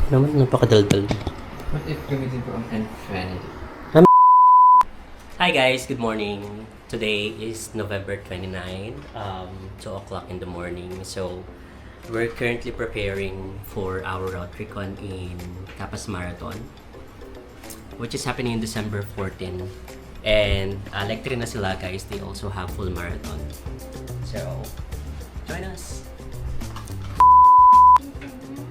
Naman, napakadaldal. What if gamitin ko ang infinity? Hi guys, good morning. Today is November 29, 2 o'clock in the morning. So, we're currently preparing for our route recon in Capas Marathon, which is happening in December 14. And like rin na sila guys, they also have full marathon. So, join us!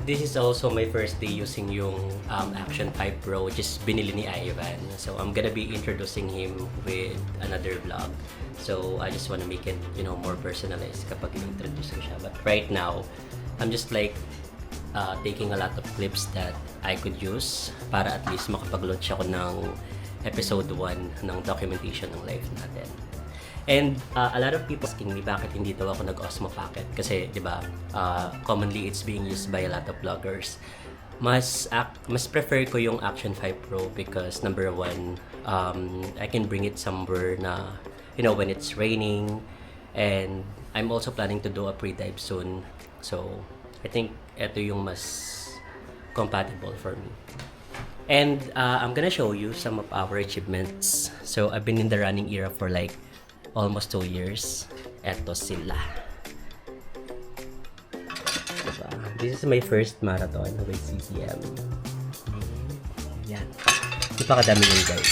This is also my first day using yung Action 5 Pro, which is binili ni Ivan. So I'm gonna be introducing him with another vlog. So I just wanna make it, more personalized kapag introduce ko siya. But right now, I'm just like taking a lot of clips that I could use para at least makapag-launch ako ng episode 1 ng documentation ng life natin. And a lot of people asking me bakit hindi daw ako nag-Osmo Pocket kasi 'di ba commonly it's being used by a lot of vloggers. Mas prefer ko yung Action 5 Pro because number one, I can bring it somewhere na when it's raining, and I'm also planning to do a pre-dive soon. So I think ito yung mas compatible for me. And I'm gonna show you some of our achievements. So I've been in the running era for like almost 2 years. Eto sila. Diba? This is my first marathon with CCM. Yan. Napakadami yun guys.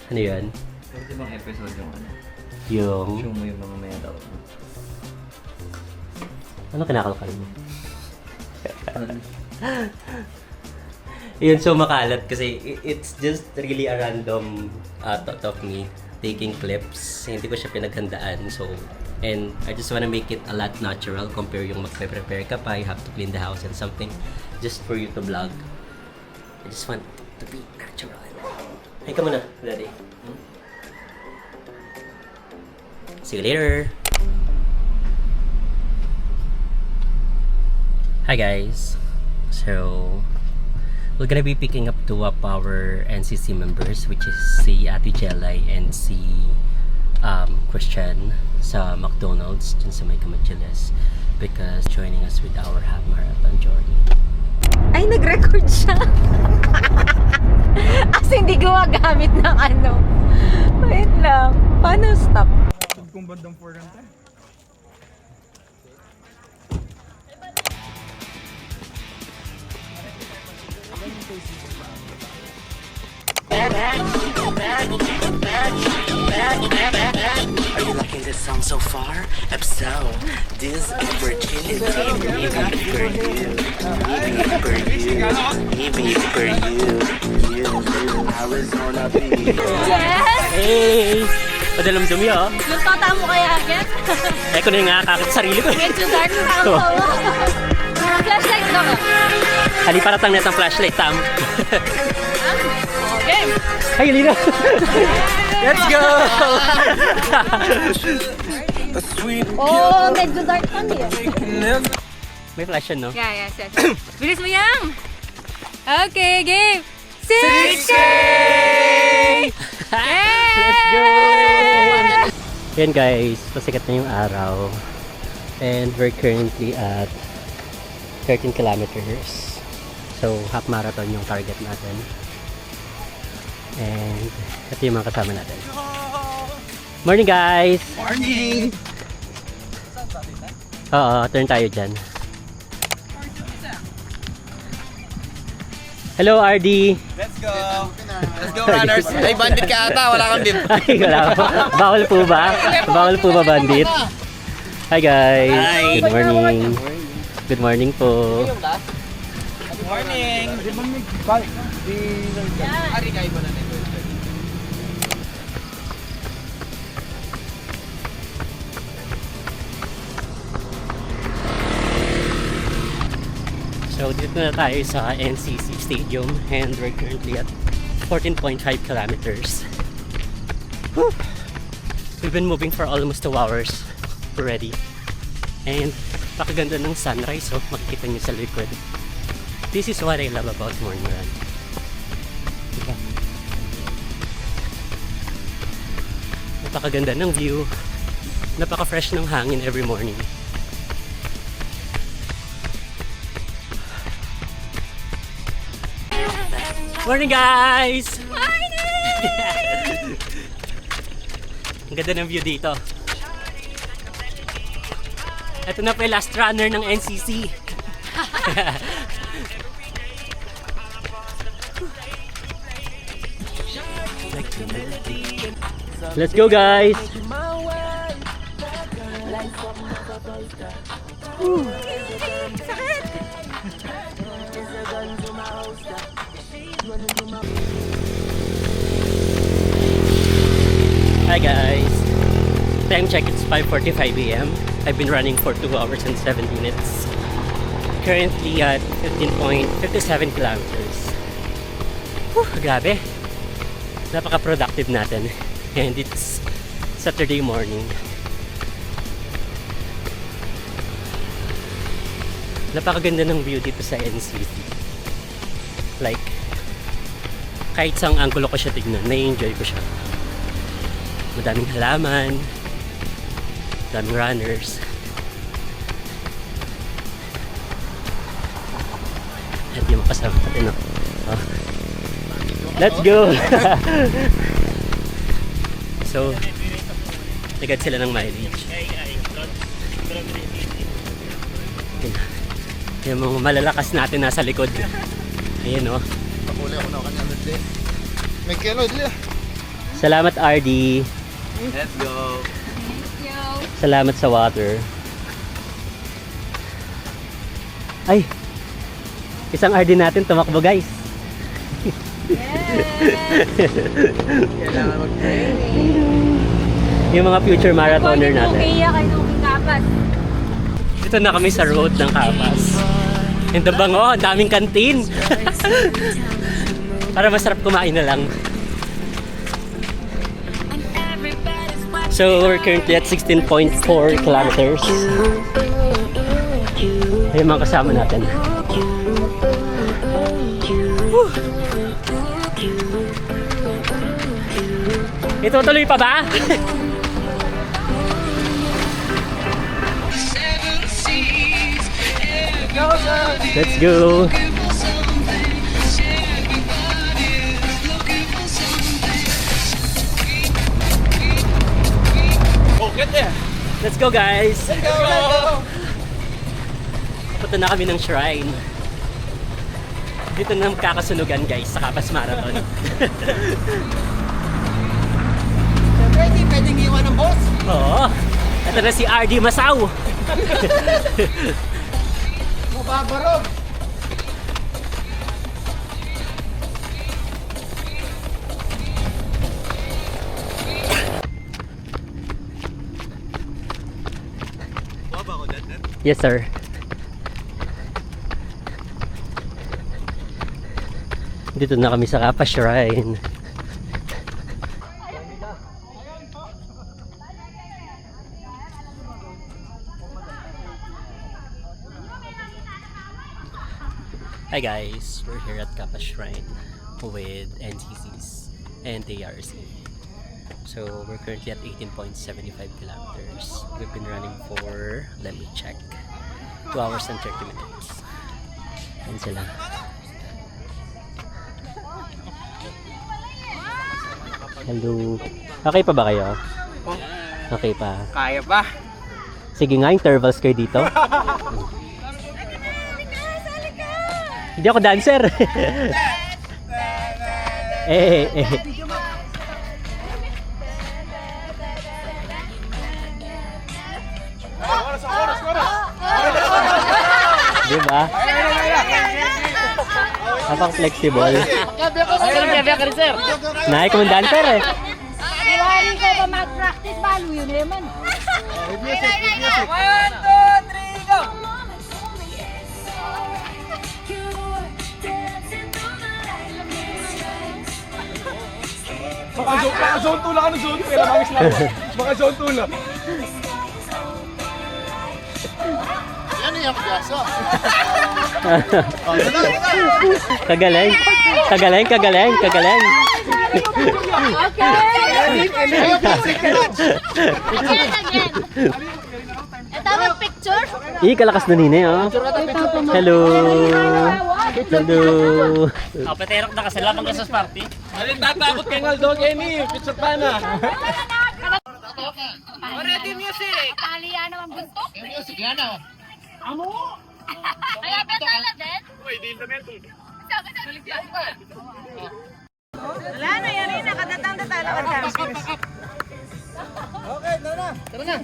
Ano yun? Pwede bang episode yung ano? Yung... Show mo yung mga maya daw. Ano kinakalkal mo? Yun, so makalat kasi it's just really a random thought of me taking clips. Hindi ko siya pinaghandaan. So, and I just wanna make it a lot natural compare yung magpe-prepare ka pa, you have to clean the house and something just for you to vlog. I just want to be natural. Hey ka muna, Daddy. See you later! Hi guys! So, we're gonna be picking up two of our NCC members, which is si Ate Jelay and si Christian sa McDonald's dun sa may Camachiles because joining us with our half marathon journey. Ay, nag-record siya. As hindi gumagamit ng ano. Wait lang. Paano stop? Kung bandang 4 lang tayo. Are you liking this song so far? If so, this opportunity maybe for you, maybe for you, maybe for you, Arizona Beach. Yes! Hey! Madalam dumi oh. Yung tota mo kaya agad? Eh ko na yung nakakakit sa sarili ko. Medyo dark na ang tawa. Flashlight ka ba? Hali para tang net ang flashlight tam. Okay. Ay, Lina! Let's go! Oh, medyo dark pa niya. May flash yan, no? Yeah, yes. Bilis mo yan! Okay, game! 6K! Let's go! Yan guys, pasikat na yung araw. And we're currently at 13 kilometers. So, half marathon yung target natin. And ito yung mga kasama natin. Morning guys! Morning! Oo, turn tayo dyan. Hello RD! Let's go! Let's go runners! Ay, bandit ka ata, wala kang bib. Ay, wala po. Bawal po ba? Bawal po ba bandit? Hi guys! Hi. Good morning! Good morning po! Good morning! Di ba may bike? Ari kayo ba na nito? So dito na tayo sa NCC Stadium and we're currently at 14.5 kilometers. Whew. We've been moving for almost 2 hours already. And pakaganda ng sunrise, so makikita nyo sa likod. This is what I love about morning run. Diba? Napakaganda ng view. Napaka-fresh ng hangin every morning. Morning guys! Ang ganda ng view dito. Ito na pa yung last runner ng NCC. Let's go guys! Hi guys! Time check, it's 5:45 AM. I've been running for 2 hours and 7 minutes. Currently at 15.57 kilometers. Whew, grabe! Napaka-productive natin. And it's Saturday morning. Napakaganda ng view dito sa NCC. Like, kahit saang angulo ko siya tignan, nai-enjoy ko siya. Madaming halaman, madaming runners. At yung kasama natin, no? Oh. Let's go! So, nagad sila ng mileage. Yung mga malalakas natin nasa likod. Ayan, no? Pakuli ako na kanya ulit eh. May kilo, dili. Salamat, RD. Let's go! Salamat sa water. Ay! Isang RD natin tumakbo, guys. Kailangan mag-training. Yung mga future marathoner natin. Kaya kayo ng kapas. Dito na kami sa road ng Kapas. And the bango, ang daming kantin. Para masarap kumain na lang. So we're currently at 16.4 kilometers. Ayun mga kasama natin. Whew. Ito tuloy pa ba? Let's go! Oh, get there. Let's go guys! Let's go. Punta na kami ng shrine. Dito na magkakasunugan guys sa Kapas Marathon. Pwede, pwedeng iwan ng boss. Oo. Ito na si RD Masaw. Mababarog. Yes sir. Dito na kami sa Kapas Shrine. Hi guys, we're here at Kapas Shrine with NCCs and ARC. So we're currently at 18.75 kilometers. We've been running for, let me check, 2 hours and 30 minutes. Yan sila. Hello. Okay pa ba kayo? Okay pa. Kaya pa. Sige nga, intervals kayo dito. Hindi ako dancer. eh. Diba? Napang flexible. Naik ko dancer eh. Iwari ko ba mag-practice ba? Yun naman. 1, 2, 3, go! Baka zone 2 lang, ano zone 2? Kailangan mangis lang. Baka zone 2 lang. Yan yung piyasa. Kagaling. Ito mag picture? Kalakas na nini oh. Hello. Hello. Kapaterok na kasi lamang ka sa party. Alin tatakot kay Ngaldo, Kenny. Pizza pa na. Ready music! Kahaliya naman buntok. Music yan ah. Amo? Kaya betala din? Uy, di internet. Wala na yan rin, nakadatang-datala ka dyan. Okay, tara na.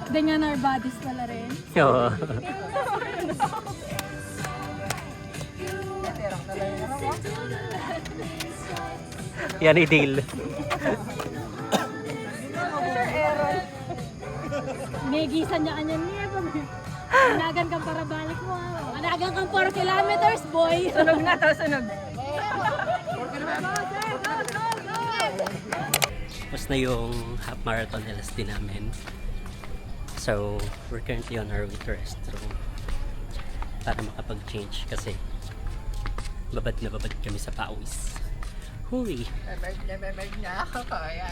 Ganyan our bodies pala rin. Oo. Yan i-deal. Negisan niya kanyan niya. Managan kang para balik mo. Managan kang 4 kilometers, boy. Sunog na to, sunog. Tapos na yung half marathon LSD namin. So, we're currently on our way to restroom para makapag-change kasi babad na babad kami sa pawis. Huy! Babad na ako, kaya.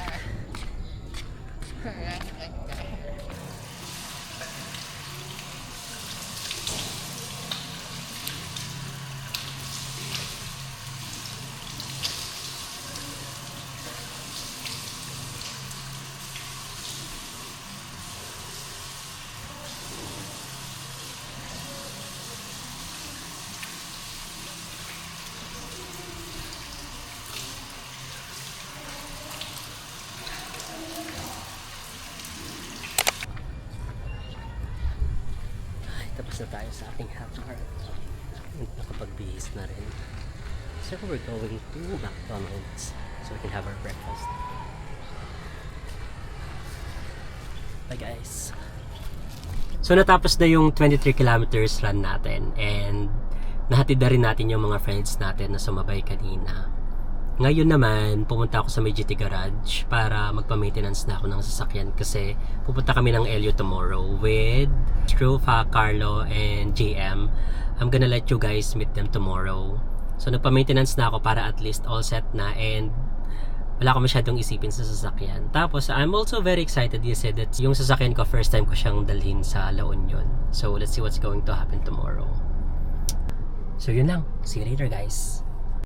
Tapos na tayo sa ating half marathon. Nakapagbihis na rin. So we're going to McDonald's so we can have our breakfast. Bye guys! So natapos na yung 23 kilometers run natin and nahatid na rin natin yung mga friends natin na sumabay kanina. Ngayon naman, pumunta ako sa may GT Garage para magpa-maintenance na ako ng sasakyan kasi pupunta kami ng Elio tomorrow with Trufa, Carlo, and JM. I'm gonna let you guys meet them tomorrow. So nagpa-maintenance na ako para at least all set na and wala ko masyadong isipin sa sasakyan. Tapos, I'm also very excited. You said that yung sasakyan ko, first time ko siyang dalhin sa La Union. So let's see what's going to happen tomorrow. So yun lang. See you later guys.